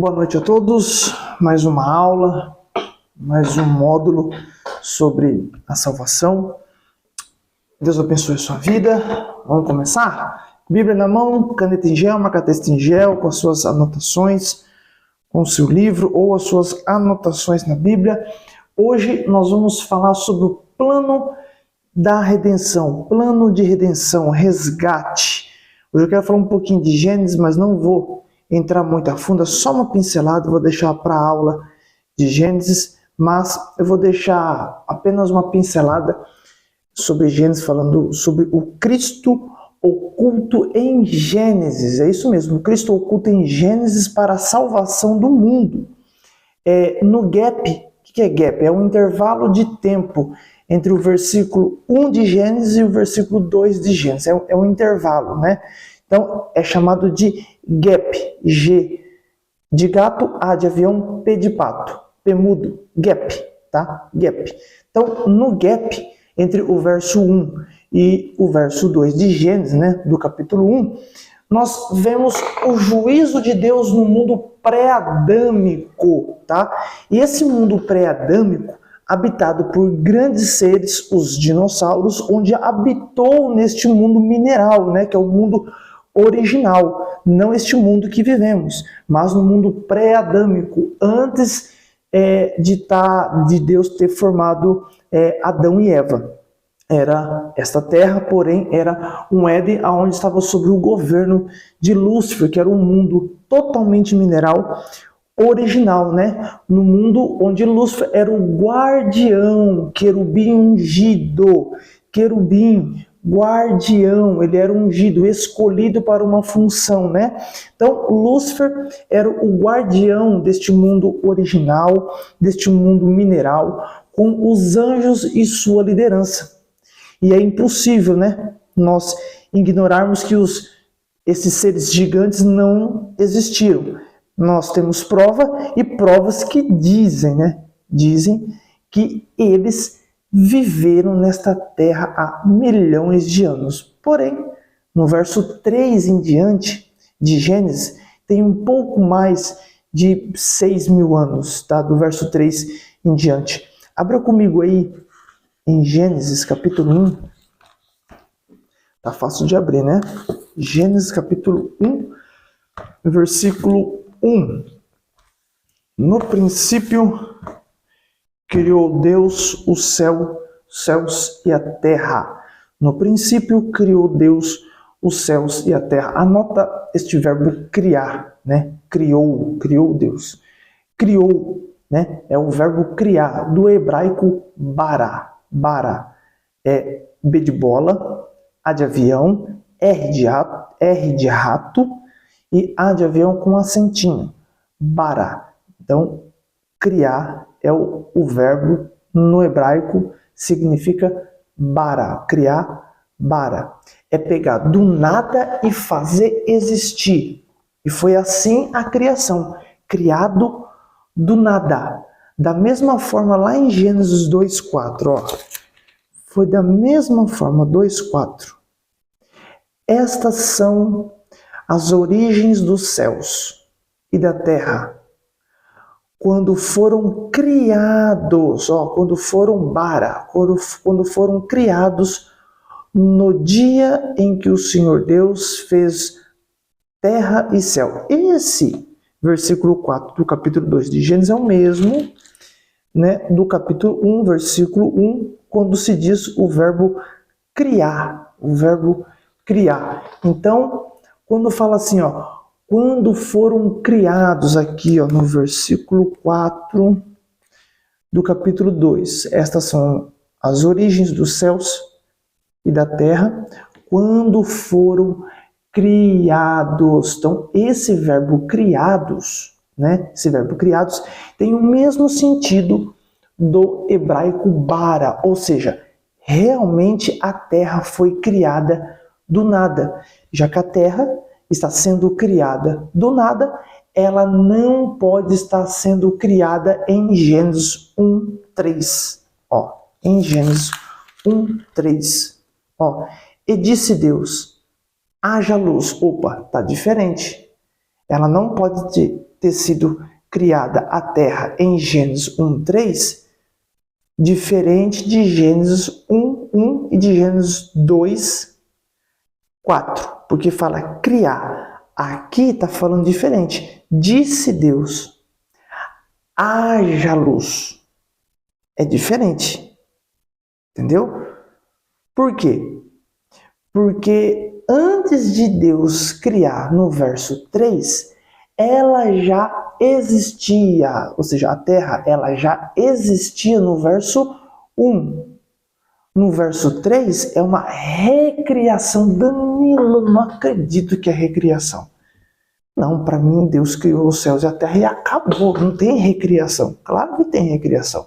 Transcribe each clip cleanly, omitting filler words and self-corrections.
Boa noite a todos, mais uma aula, mais um módulo sobre a salvação. Deus abençoe a sua vida. Vamos começar? Bíblia na mão, caneta em gel, marca-texto em gel, com as suas anotações, com o seu livro ou as suas anotações na Bíblia. Hoje nós vamos falar sobre o plano da redenção, plano de redenção, resgate. Hoje eu quero falar um pouquinho de Gênesis, mas não vou entrar muito a fundo, é só uma pincelada, vou deixar para a aula de Gênesis, mas eu vou deixar apenas uma pincelada sobre Gênesis, falando sobre o Cristo oculto em Gênesis. É isso mesmo, o Cristo oculto em Gênesis para a salvação do mundo. No gap, o que é gap? É um intervalo de tempo entre o versículo 1 de Gênesis e o versículo 2 de Gênesis. É um intervalo, né? Então, é chamado de gap. G de gato, A de avião, P de pato. P mudo, gap, tá? Gap. Então, no gap, entre o verso 1 e o verso 2 de Gênesis, né, do capítulo 1, nós vemos o juízo de Deus no mundo pré-adâmico, tá? E esse mundo pré-adâmico, habitado por grandes seres, os dinossauros, onde habitou neste mundo mineral, né, que é o mundo original, não este mundo que vivemos, mas no mundo pré-adâmico, antes de Deus ter formado Adão e Eva. Era esta terra, porém, era um Éden onde estava sob o governo de Lúcifer, que era um mundo totalmente mineral, original, né? No mundo onde Lúcifer era o guardião, querubim ungido, querubim, guardião, ele era ungido, escolhido para uma função, né? Então, Lúcifer era o guardião deste mundo original, deste mundo mineral, com os anjos e sua liderança. E é impossível, né, nós ignorarmos que esses seres gigantes não existiram. Nós temos prova e provas que dizem que eles viveram nesta terra há milhões de anos. Porém, no verso 3 em diante de Gênesis, tem um pouco mais de 6.000 anos, tá? Do verso 3 em diante. Abra comigo aí em Gênesis capítulo 1. Tá fácil de abrir, né? Gênesis capítulo 1, versículo 1. No princípio criou Deus os céus e a terra. No princípio criou Deus os céus e a terra. Anota este verbo criar, né? Criou Deus. Criou, né? É o verbo criar, do hebraico bara. Bara é B de bola, A de avião, R de rato e A de avião com acentinho. Bara. Então, criar é o verbo no hebraico, significa bara, criar, bara. É pegar do nada e fazer existir. E foi assim a criação, criado do nada. Da mesma forma, lá em Gênesis 2:4, ó, foi da mesma forma, 2:4. Estas são as origens dos céus e da terra, quando foram criados, quando foram bara, quando foram criados no dia em que o Senhor Deus fez terra e céu. Esse versículo 4 do capítulo 2 de Gênesis é o mesmo, né, do capítulo 1, versículo 1, quando se diz o verbo criar, Então, quando fala assim, quando foram criados aqui, no versículo 4 do capítulo 2. Estas são as origens dos céus e da terra, quando foram criados. Então, esse verbo criados, né? Esse verbo criados tem o mesmo sentido do hebraico bara, ou seja, realmente a terra foi criada do nada. Já que a terra está sendo criada do nada, ela não pode estar sendo criada em Gênesis 1:3. Em Gênesis 1:3. E disse Deus, haja luz. Opa, tá diferente. Ela não pode ter sido criada a terra em Gênesis 1:3, diferente de Gênesis 1:1 e de Gênesis 2:4, porque fala criar. Aqui está falando diferente. Disse Deus, haja luz. É diferente. Entendeu? Por quê? Porque antes de Deus criar no verso 3, ela já existia, ou seja, a terra ela já existia no verso 1. No verso 3 é uma recriação. Danilo, não acredito que é recriação. Não, para mim Deus criou os céus e a terra e acabou, não tem recriação. Claro que tem recriação.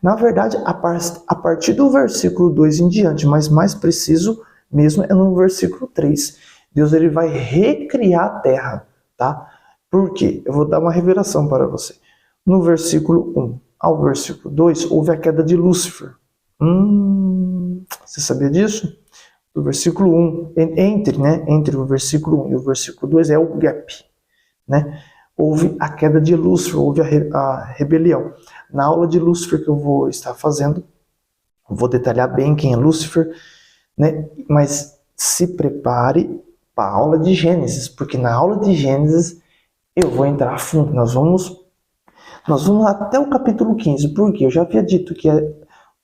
Na verdade, a partir do versículo 2 em diante, mas mais preciso mesmo é no versículo 3. Deus ele vai recriar a terra, tá? Por quê? Eu vou dar uma revelação para você. No versículo 1 ao versículo 2, houve a queda de Lúcifer. Você sabia disso? Do versículo 1, entre o versículo 1 e o versículo 2 é o gap, né? Houve a queda de Lúcifer, houve a rebelião. Na aula de Lúcifer que eu vou estar fazendo, eu vou detalhar bem quem é Lúcifer, né? Mas se prepare para a aula de Gênesis, porque na aula de Gênesis eu vou entrar a fundo. Nós vamos até o capítulo 15, porque eu já havia dito que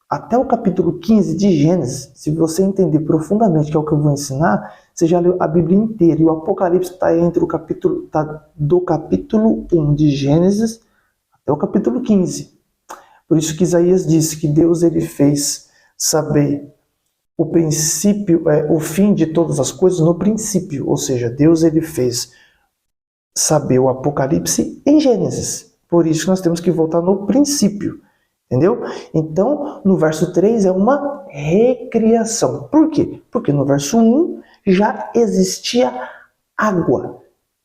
até o capítulo 15 de Gênesis, se você entender profundamente que é o que eu vou ensinar, você já leu a Bíblia inteira, e o Apocalipse está entre do capítulo 1 de Gênesis até o capítulo 15. Por isso que Isaías disse que Deus ele fez saber o princípio, o fim de todas as coisas no princípio, ou seja, Deus ele fez saber o Apocalipse em Gênesis. Por isso nós temos que voltar no princípio. Entendeu? Então, no verso 3 é uma recriação. Por quê? Porque no verso 1 já existia água,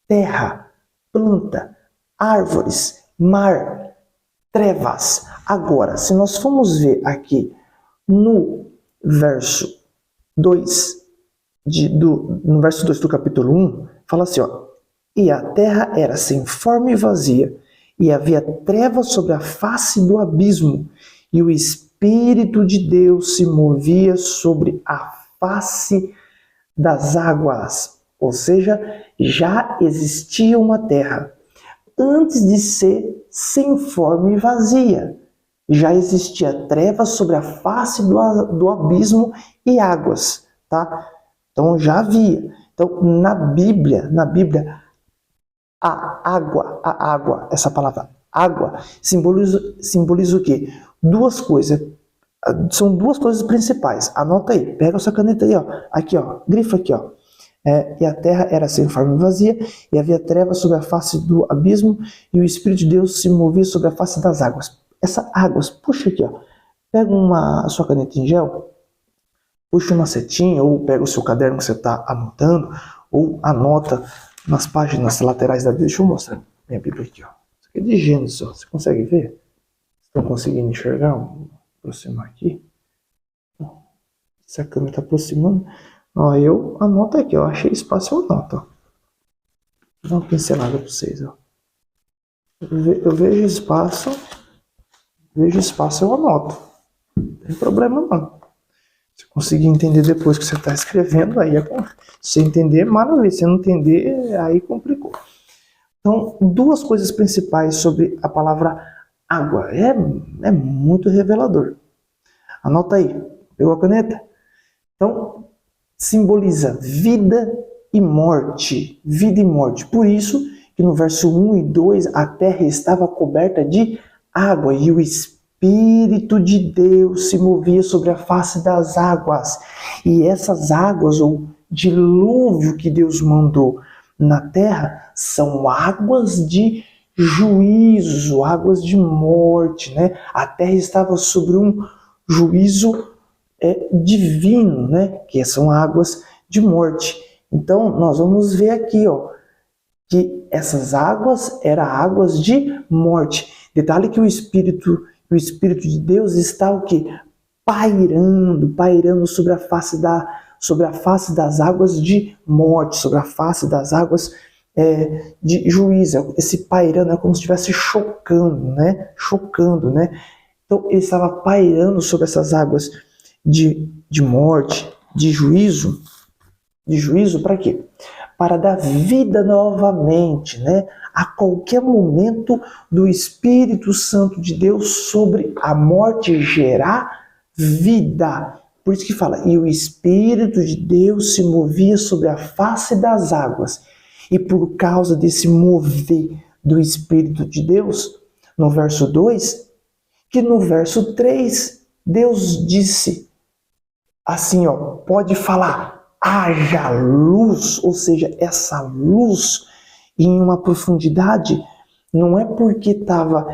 terra, planta, árvores, mar, trevas. Agora, se nós formos ver aqui no verso 2, no verso 2 do capítulo 1, fala assim, ó, e a terra era sem forma e vazia, e havia trevas sobre a face do abismo, e o Espírito de Deus se movia sobre a face das águas. Ou seja, já existia uma terra. Antes de ser sem forma e vazia, já existia trevas sobre a face do abismo e águas. Tá? Então já havia. Então na Bíblia, a água, essa palavra água, simboliza o quê? Duas coisas. São duas coisas principais. Anota aí, pega a sua caneta aí, ó. Aqui, ó, grifa aqui, ó. E a terra era sem forma e vazia, e havia trevas sobre a face do abismo, e o Espírito de Deus se movia sobre a face das águas. Essas águas, puxa aqui, ó. Pega a sua caneta em gel, puxa uma setinha, ou pega o seu caderno que você está anotando, ou anota nas páginas laterais da Bíblia. Deixa eu mostrar minha Bíblia aqui, ó. Isso aqui é de Gênesis, ó. Você consegue ver? Estão conseguindo enxergar? Vou aproximar aqui. Essa câmera está aproximando. Ó, eu anoto aqui, ó. Achei espaço, eu anoto, ó. Vou dar uma pincelada para vocês, ó. Eu vejo espaço, eu anoto. Não tem problema não. Se conseguir entender depois que você está escrevendo, aí se entender, maravilha. Se não entender, aí complicou. Então, duas coisas principais sobre a palavra água. É muito revelador. Anota aí. Pegou a caneta? Então, simboliza vida e morte. Vida e morte. Por isso que no verso 1 e 2, a terra estava coberta de água e o Espírito de Deus se movia sobre a face das águas. E essas águas, ou dilúvio que Deus mandou na terra, são águas de juízo, águas de morte, né? A terra estava sobre um juízo divino, né? Que são águas de morte. Então, nós vamos ver aqui, ó, que essas águas eram águas de morte. Detalhe que o Espírito de Deus está o quê? Pairando sobre a face sobre a face das águas de morte, sobre a face das águas de juízo. Esse pairando é como se estivesse chocando, né? Chocando, né? Então ele estava pairando sobre essas águas de morte, de juízo. De juízo para quê? Para dar vida novamente, né? A qualquer momento do Espírito Santo de Deus sobre a morte gerar vida. Por isso que fala, e o Espírito de Deus se movia sobre a face das águas. E por causa desse mover do Espírito de Deus, no verso 2, que no verso 3, Deus disse assim, pode falar, haja luz, ou seja, essa luz em uma profundidade, não é porque estava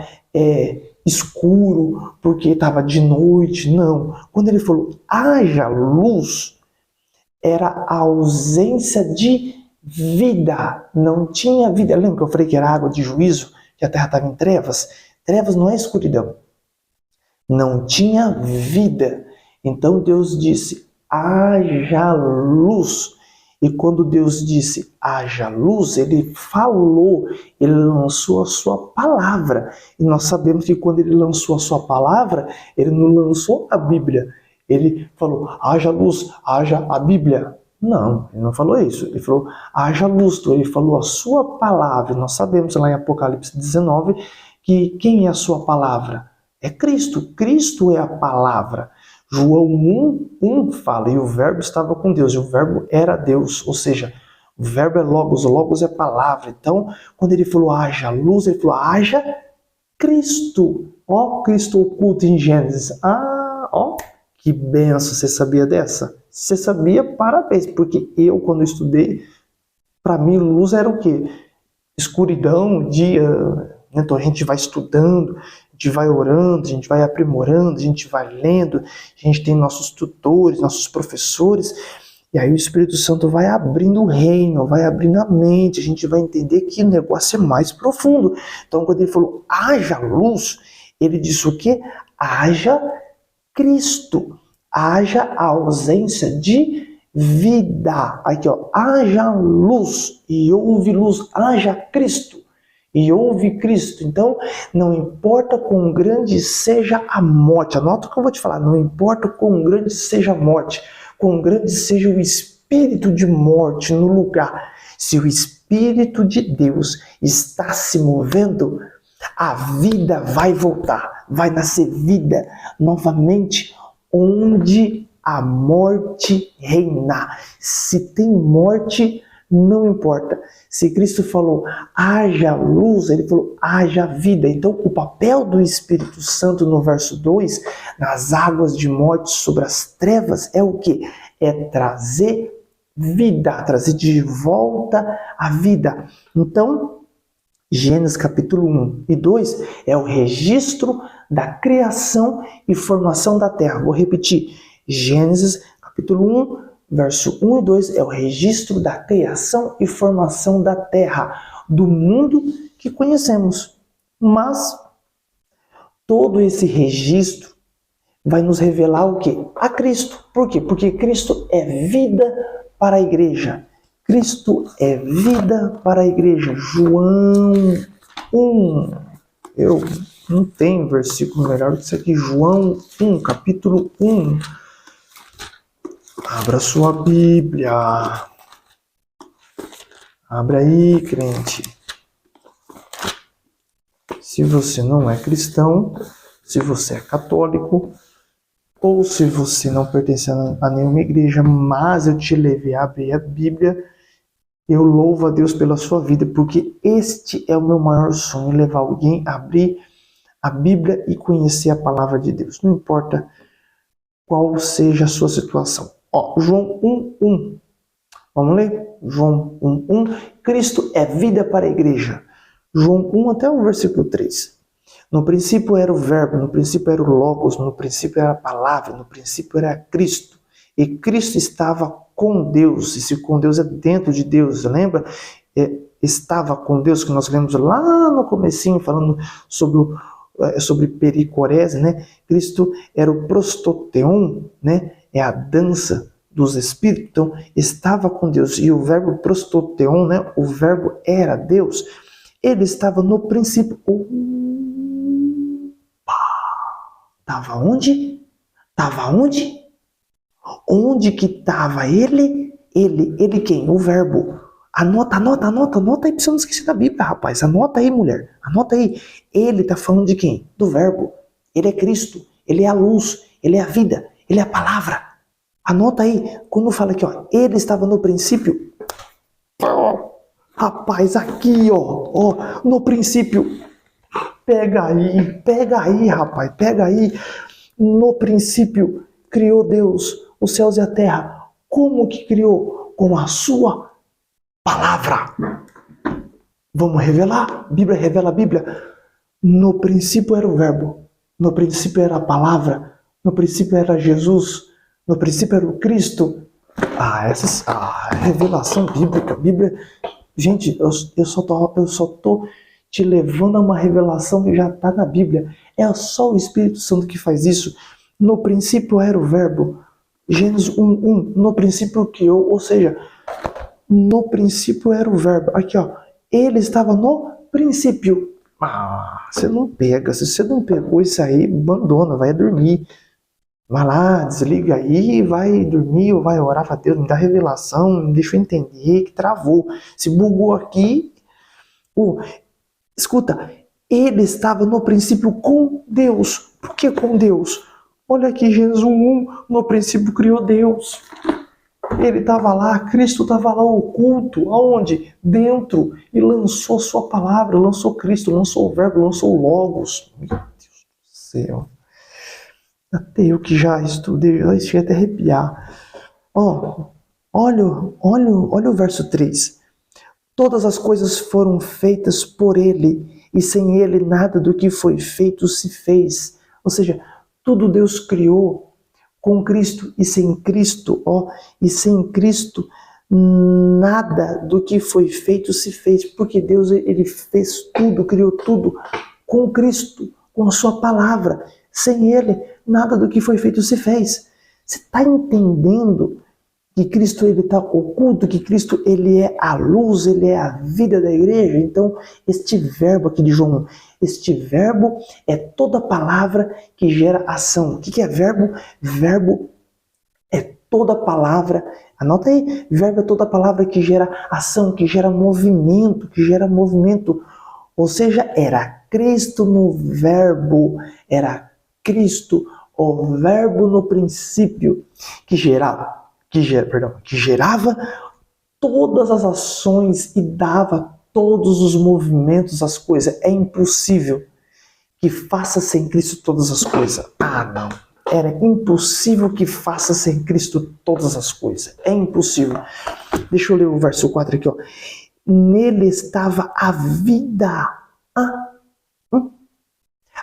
escuro, porque estava de noite, não. Quando ele falou, haja luz, era a ausência de vida, não tinha vida. Lembra que eu falei que era água de juízo, que a terra estava em trevas? Trevas não é escuridão. Não tinha vida. Então Deus disse, haja luz. E quando Deus disse, haja luz, ele falou, ele lançou a sua palavra. E nós sabemos que quando ele lançou a sua palavra, ele não lançou a Bíblia. Ele falou, haja luz, haja a Bíblia. Não, ele não falou isso. Ele falou, haja luz. Então, ele falou a sua palavra. Nós sabemos lá em Apocalipse 19 que quem é a sua palavra? É Cristo. Cristo é a palavra. João 1 fala, e o verbo estava com Deus, e o verbo era Deus. Ou seja, o verbo é logos, o logos é palavra. Então, quando ele falou haja luz, ele falou haja Cristo. Cristo oculto em Gênesis. Que benção, você sabia dessa? Você sabia? Parabéns, porque eu, quando eu estudei, para mim, luz era o quê? Escuridão, dia. Então a gente vai estudando, a gente vai orando, a gente vai aprimorando, a gente vai lendo, a gente tem nossos tutores, nossos professores, e aí o Espírito Santo vai abrindo o reino, vai abrindo a mente, a gente vai entender que o negócio é mais profundo. Então quando ele falou, haja luz, ele disse o quê? Haja Cristo, haja a ausência de vida. Aqui, haja luz, e houve luz, haja Cristo, e houve Cristo. Então, não importa quão grande seja a morte, anota o que eu vou te falar, não importa quão grande seja a morte, quão grande seja o espírito de morte no lugar, se o Espírito de Deus está se movendo, a vida vai voltar, vai nascer vida novamente onde a morte reinar. Se tem morte, não importa. Se Cristo falou, haja luz, ele falou, haja vida. Então, o papel do Espírito Santo no verso 2, nas águas de morte sobre as trevas, é o quê? É trazer vida, trazer de volta a vida. Então, Gênesis capítulo 1 e 2 é o registro da criação e formação da terra. Vou repetir. Gênesis capítulo 1, verso 1 e 2 é o registro da criação e formação da terra, do mundo que conhecemos. Mas todo esse registro vai nos revelar o quê? A Cristo. Por quê? Porque Cristo é vida para a igreja. Cristo é vida para a igreja. João 1. Eu não tenho versículo melhor que isso aqui. João 1, capítulo 1. Abra sua Bíblia. Abra aí, crente. Se você não é cristão, se você é católico, ou se você não pertence a nenhuma igreja, mas eu te levei a abrir a Bíblia, eu louvo a Deus pela sua vida, porque este é o meu maior sonho, levar alguém a abrir a Bíblia e conhecer a palavra de Deus. Não importa qual seja a sua situação. João 1:1. Vamos ler? João 1:1. Cristo é vida para a igreja. João 1 até o versículo 3. No princípio era o verbo, no princípio era o Logos, no princípio era a palavra, no princípio era Cristo. E Cristo estava com Deus, e se com Deus é dentro de Deus, lembra? Estava com Deus, que nós lemos lá no comecinho, falando sobre pericorese, né? Cristo era o prostoteon, né? É a dança dos espíritos, então estava com Deus, e o verbo prostoteon, né, o verbo era Deus, ele estava no princípio. Estava onde? Estava onde? Onde que estava ele? Ele quem? O verbo. Anota aí pra você não esquecer da Bíblia, rapaz. Anota aí, mulher. Anota aí. Ele está falando de quem? Do verbo. Ele é Cristo. Ele é a luz. Ele é a vida. Ele é a palavra. Anota aí. Quando fala aqui, ó. Ele estava no princípio. Rapaz, aqui, ó. No princípio. Pega aí, rapaz. Pega aí. No princípio, criou Deus os céus e a terra. Como que criou? Com a sua palavra. Vamos revelar? A Bíblia revela a Bíblia. No princípio era o verbo. No princípio era a palavra. No princípio era Jesus. No princípio era o Cristo. Revelação bíblica. Bíblia. Gente, eu só tô te levando a uma revelação que já está na Bíblia. É só o Espírito Santo que faz isso. No princípio era o verbo. Gênesis 1:1. No princípio criou, ou seja, no princípio era o verbo. Aqui, ó. Ele estava no princípio. Você não pega. Se você não pegou isso aí, abandona, vai dormir. Vai lá, desliga aí, vai dormir ou vai orar para Deus, me dá revelação, me deixa eu entender que travou. Se bugou aqui. Escuta, ele estava no princípio com Deus. Por que com Deus? Olha aqui, Gênesis 1:1, no princípio criou Deus. Ele estava lá, Cristo estava lá oculto. Aonde? Dentro. E lançou sua palavra, lançou Cristo, lançou o verbo, lançou o Logos. Meu Deus do céu. Até eu que já estudei, já cheguei até a arrepiar. Olha o verso 3. Todas as coisas foram feitas por ele, e sem ele nada do que foi feito se fez. Ou seja, tudo Deus criou com Cristo, e sem Cristo, nada do que foi feito se fez, porque Deus ele fez tudo, criou tudo com Cristo, com a sua palavra. Sem ele, nada do que foi feito se fez. Você está entendendo que Cristo ele está oculto, que Cristo ele é a luz, ele é a vida da igreja? Então, este verbo aqui de João 1, este verbo é toda palavra que gera ação. O que é verbo? Verbo é toda palavra, anota aí, verbo é toda palavra que gera ação, que gera movimento, Ou seja, era Cristo no verbo, era Cristo, o verbo no princípio, que gerava todas as ações e dava todos os movimentos às coisas. É impossível que faça sem Cristo todas as coisas. Não. Era impossível que faça sem Cristo todas as coisas. É impossível. Deixa eu ler o verso 4 aqui, ó. Nele estava a vida.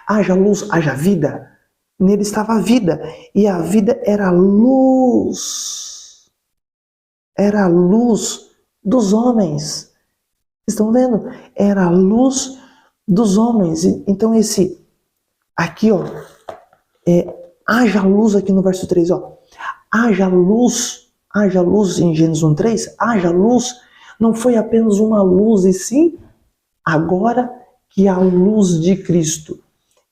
Haja luz, haja vida. Nele estava a vida. E a vida era a luz. Era a luz dos homens. Estão vendo? Era a luz dos homens. Então aqui, ó, haja luz aqui no verso 3, ó. Haja luz em Gênesis 1:3, haja luz, não foi apenas uma luz, e sim, agora que a luz de Cristo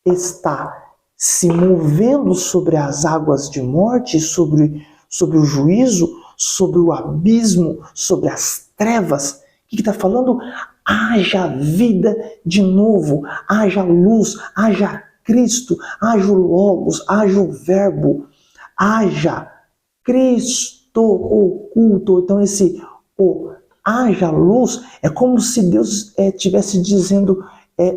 está se movendo sobre as águas de morte, sobre o juízo, sobre o abismo, sobre as trevas. O que está falando? Haja vida de novo, haja luz, haja Cristo, haja o Logos, haja o Verbo, haja Cristo oculto. Então haja luz é como se Deus estivesse dizendo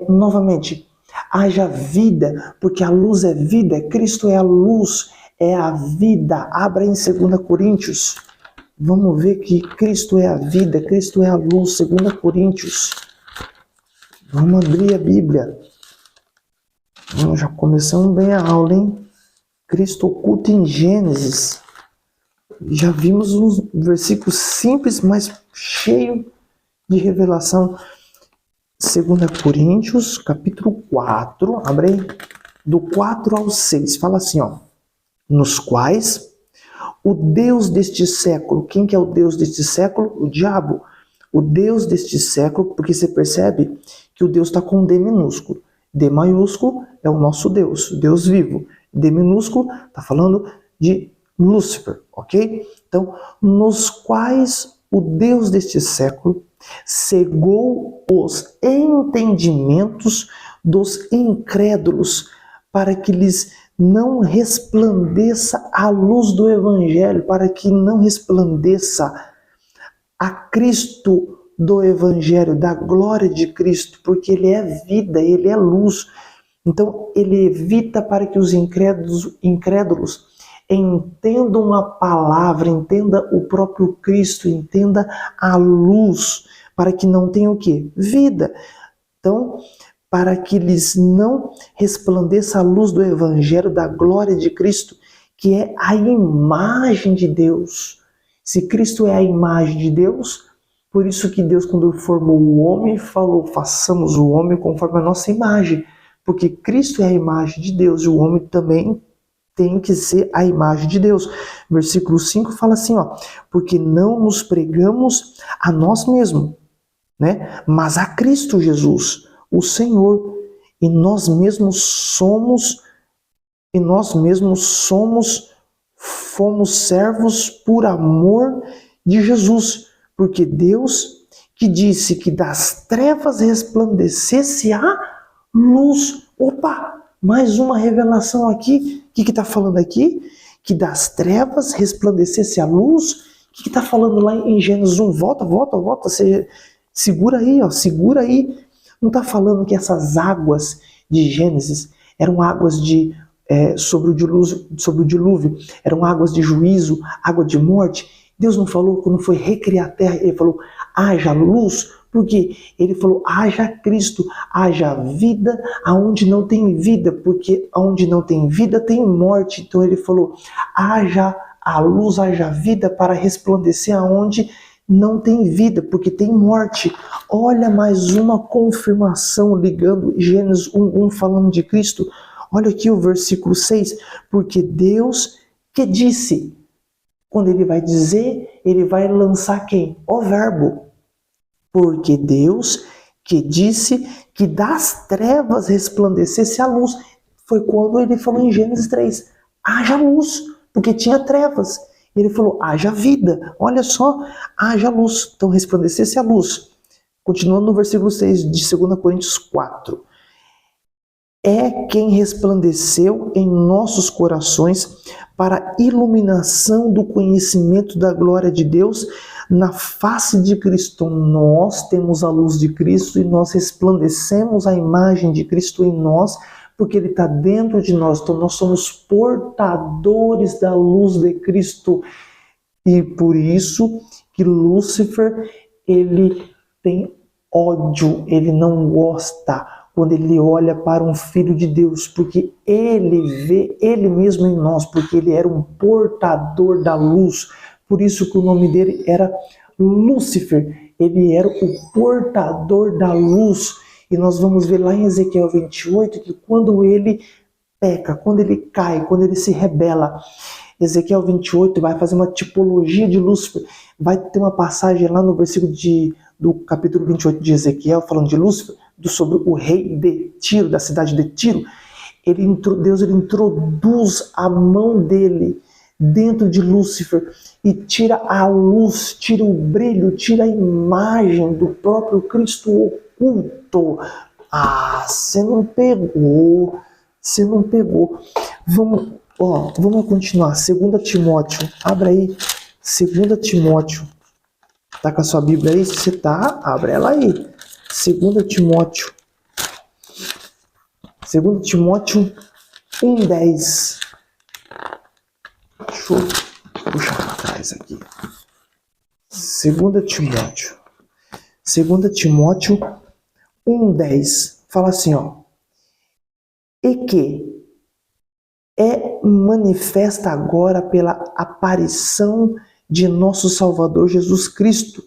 novamente, haja vida, porque a luz é vida, Cristo é a luz, é a vida. Abra em 2 Coríntios. Vamos ver que Cristo é a vida, Cristo é a luz, 2 Coríntios. Vamos abrir a Bíblia. Já começamos bem a aula, hein? Cristo oculto em Gênesis. Já vimos uns versículos simples, mas cheio de revelação. 2 Coríntios, capítulo 4, abre aí, do 4 ao 6. Fala assim, ó. Nos quais o Deus deste século. Quem que é o Deus deste século? O diabo. O Deus deste século, porque você percebe que o Deus está com D minúsculo. D maiúsculo é o nosso Deus, Deus vivo. D minúsculo está falando de Lúcifer, ok? Então, nos quais o Deus deste século cegou os entendimentos dos incrédulos para que lhes não resplandeça a luz do Evangelho, para que não resplandeça a Cristo do Evangelho, da glória de Cristo, porque Ele é vida, Ele é luz. Então, Ele evita para que os incrédulos entendam a palavra, entenda o próprio Cristo, entenda a luz, para que não tenha o quê? Vida. Então, para que lhes não resplandeça a luz do Evangelho, da glória de Cristo, que é a imagem de Deus. Se Cristo é a imagem de Deus, por isso que Deus, quando formou o homem, falou, façamos o homem conforme a nossa imagem, porque Cristo é a imagem de Deus e o homem também tem que ser a imagem de Deus. Versículo 5 fala assim, ó, porque não nos pregamos a nós mesmos, né? Mas a Cristo Jesus, o Senhor, e nós mesmos fomos servos por amor de Jesus, porque Deus que disse que das trevas resplandecesse a luz. Opa, mais uma revelação aqui. O que está falando aqui? Que das trevas resplandecesse a luz. O que está falando lá em Gênesis 1? Volta. Você segura aí, ó, segura aí. Não está falando que essas águas de Gênesis eram águas sobre o dilúvio, eram águas de juízo, água de morte. Deus não falou quando foi recriar a terra, Ele falou, haja luz, porque Ele falou, haja Cristo, haja vida aonde não tem vida, porque aonde não tem vida tem morte. Então Ele falou, haja a luz, haja vida para resplandecer aonde não tem vida, porque tem morte. Olha mais uma confirmação ligando Gênesis 1:1 falando de Cristo. Olha aqui o versículo 6, porque Deus que disse, quando Ele vai dizer, Ele vai lançar quem? O verbo. Porque Deus que disse que das trevas resplandecesse a luz. Foi quando Ele falou em Gênesis 3, haja luz, porque tinha trevas. Ele falou, haja vida, olha só, haja luz. Então resplandecesse a luz. Continuando no versículo 6 de 2 Coríntios 4. É quem resplandeceu em nossos corações para a iluminação do conhecimento da glória de Deus na face de Cristo. Nós temos a luz de Cristo e nós resplandecemos a imagem de Cristo em nós, porque Ele está dentro de nós. Então nós somos portadores da luz de Cristo. E por isso que Lúcifer, ele tem ódio, ele não gosta quando ele olha para um filho de Deus, porque ele vê ele mesmo em nós, porque ele era um portador da luz. Por isso que o nome dele era Lúcifer, ele era o portador da luz. E nós vamos ver lá em Ezequiel 28 que quando ele peca, quando ele cai, quando ele se rebela, Ezequiel 28 vai fazer uma tipologia de Lúcifer. Vai ter uma passagem lá no versículo do capítulo 28 de Ezequiel, falando de Lúcifer, sobre o rei de Tiro, da cidade de Tiro. Deus introduz a mão dele dentro de Lúcifer e tira a luz, tira o brilho, tira a imagem do próprio Cristo oculto. Ah, você não pegou. Vamos continuar. 2 Timóteo, abra aí. 2 Timóteo. Tá com a sua Bíblia aí? Se você tá, abre ela aí. 2 Timóteo. 2 Timóteo 1:10. Deixa eu puxar para trás aqui. 2 Timóteo. 2 Timóteo 1:10. Fala assim, ó. E que é manifesta agora pela aparição de nosso Salvador Jesus Cristo,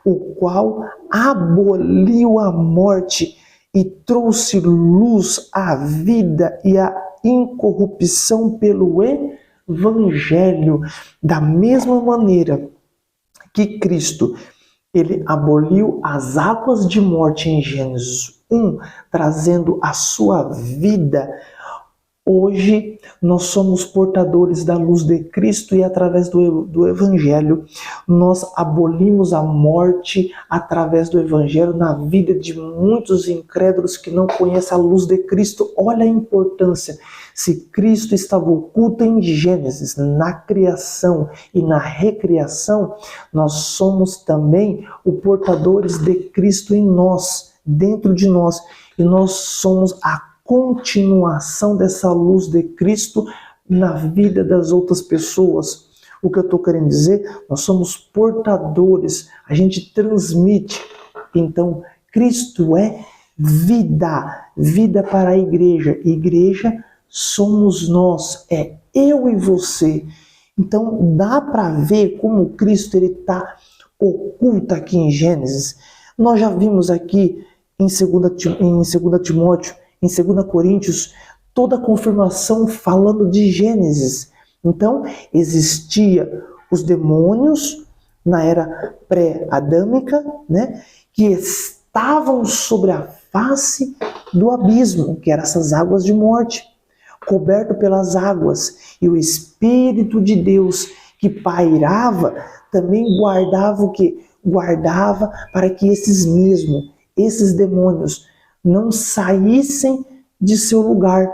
o qual aboliu a morte e trouxe luz à vida e à incorrupção pelo evangelho. Da mesma maneira que Cristo, ele aboliu as águas de morte em Gênesis 1, trazendo a sua vida. Hoje nós somos portadores da luz de Cristo e através do Evangelho nós abolimos a morte através do Evangelho na vida de muitos incrédulos que não conhecem a luz de Cristo. Olha a importância. Se Cristo estava oculto em Gênesis, na criação e na recriação, nós somos também os portadores de Cristo em nós, dentro de nós, e nós somos a continuação dessa luz de Cristo na vida das outras pessoas. O que eu estou querendo dizer? Nós somos portadores, a gente transmite. Então, Cristo é vida, vida para a igreja. Igreja somos nós, é eu e você. Então, dá para ver como Cristo está oculto aqui em Gênesis. Nós já vimos aqui em 2 Timóteo, em 2 Coríntios, toda a confirmação falando de Gênesis. Então, existia os demônios na era pré-adâmica, né, que estavam sobre a face do abismo, que eram essas águas de morte, coberto pelas águas. E o Espírito de Deus que pairava também guardava o quê? Guardava para que esses demônios não saíssem de seu lugar,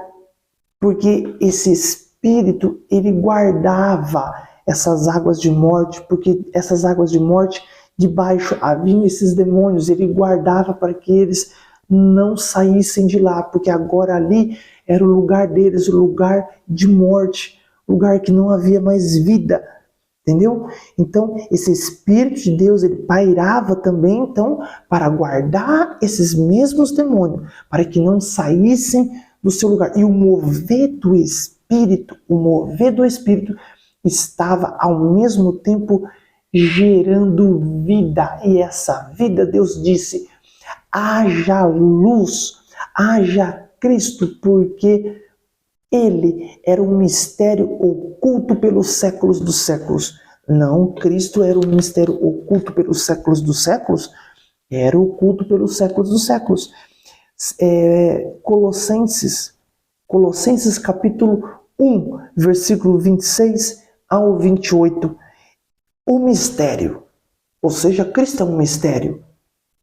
porque esse Espírito, ele guardava essas águas de morte, porque essas águas de morte, debaixo haviam esses demônios, ele guardava para que eles não saíssem de lá, porque agora ali era o lugar deles, o lugar de morte, lugar que não havia mais vida. Entendeu? Então, esse Espírito de Deus, ele pairava também, então, para guardar esses mesmos demônios, para que não saíssem do seu lugar. E o mover do Espírito estava ao mesmo tempo gerando vida. E essa vida, Deus disse, haja luz, haja Cristo, porque ele era um mistério oculto pelos séculos dos séculos. Não, Cristo era um mistério oculto pelos séculos dos séculos. Era oculto pelos séculos dos séculos. Colossenses capítulo 1, versículo 26 ao 28. O mistério. Ou seja, Cristo é um mistério.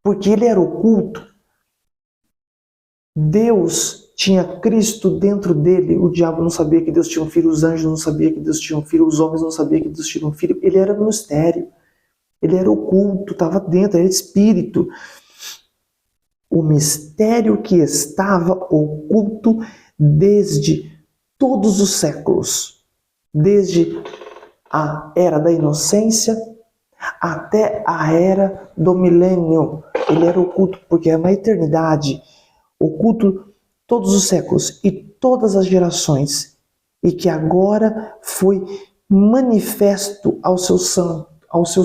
Porque ele era oculto. Deus tinha Cristo dentro dele. O diabo não sabia que Deus tinha um filho, os anjos não sabiam que Deus tinha um filho, os homens não sabiam que Deus tinha um filho. Ele era um mistério. Ele era oculto, estava dentro, era espírito. O mistério que estava oculto desde todos os séculos. Desde a era da inocência até a era do milênio. Ele era oculto porque é uma eternidade. Oculto todos os séculos e todas as gerações, e que agora foi manifesto aos seus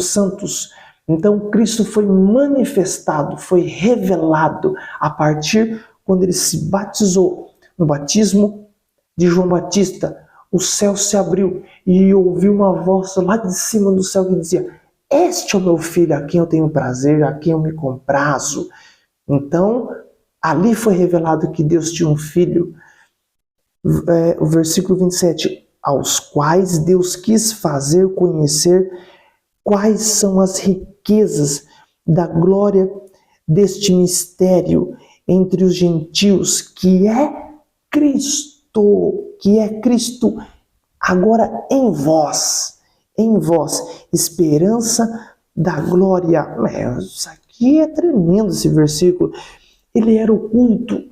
santos. Então Cristo foi manifestado, foi revelado a partir quando ele se batizou. No batismo de João Batista, o céu se abriu e ouviu uma voz lá de cima do céu que dizia: "Este é o meu filho, a quem eu tenho prazer, a quem eu me comprazo." Então, ali foi revelado que Deus tinha um filho. O versículo 27, aos quais Deus quis fazer conhecer quais são as riquezas da glória deste mistério entre os gentios, que é Cristo agora em vós, esperança da glória. Isso aqui é tremendo, esse versículo. Ele era oculto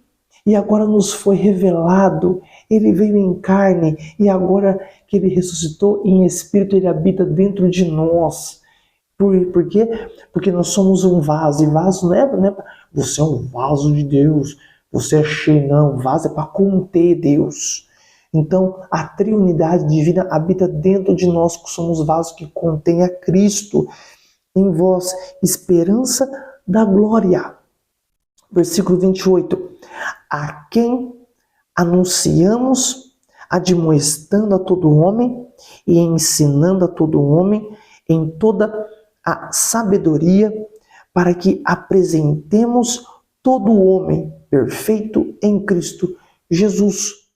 e agora nos foi revelado. Ele veio em carne e agora que ele ressuscitou em espírito, ele habita dentro de nós. Por quê? Porque nós somos um vaso. E vaso não é você é um vaso de Deus, você é cheio, não. Vaso é para conter Deus. Então a triunidade divina habita dentro de nós, que somos vasos que contém a Cristo. Em vós, esperança da glória. Versículo 28. A quem anunciamos admoestando a todo homem e ensinando a todo homem em toda a sabedoria, para que apresentemos todo homem perfeito em Cristo Jesus.